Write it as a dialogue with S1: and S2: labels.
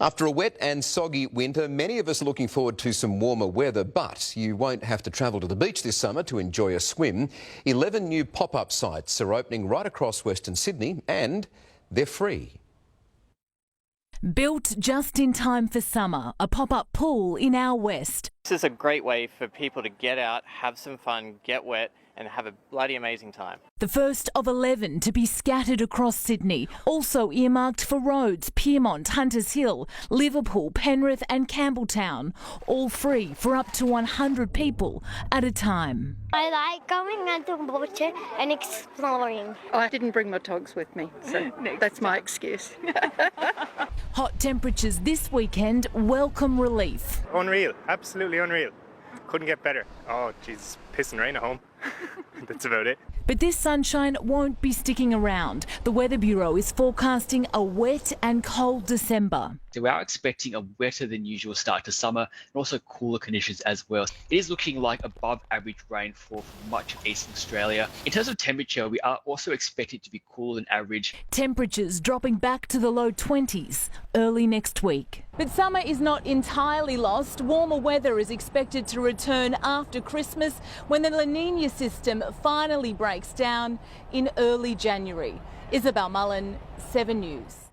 S1: After a wet and soggy winter, many of us are looking forward to some warmer weather, but you won't have to travel to the beach this summer to enjoy a swim. 11 new pop-up sites are opening right across Western Sydney and they're free.
S2: Built just in time for summer, a pop-up pool in our west.
S3: This is a great way for people to get out, have some fun, get wet and have a bloody amazing time.
S2: The first of 11 to be scattered across Sydney, also earmarked for Rhodes, Pyrmont, Hunters Hill, Liverpool, Penrith and Campbelltown, all free for up to 100 people at a time.
S4: I like going under water and exploring.
S5: I didn't bring my togs with me, so that's my excuse.
S2: Hot temperatures this weekend welcome relief.
S6: Unreal, absolutely unreal. Couldn't get better. Oh, jeez, pissing rain at home. That's about it.
S2: But this sunshine won't be sticking around. The Weather Bureau is forecasting a wet and cold December.
S7: So we are expecting a wetter than usual start to summer and also cooler conditions as well. It is looking like above average rainfall for much of eastern Australia. In terms of temperature, we are also expecting it to be cooler than average.
S2: Temperatures dropping back to the low 20s early next week. But summer is not entirely lost. Warmer weather is expected to return after Christmas when the La Nina system finally breaks down in early January. Isabel Mullen, 7 News.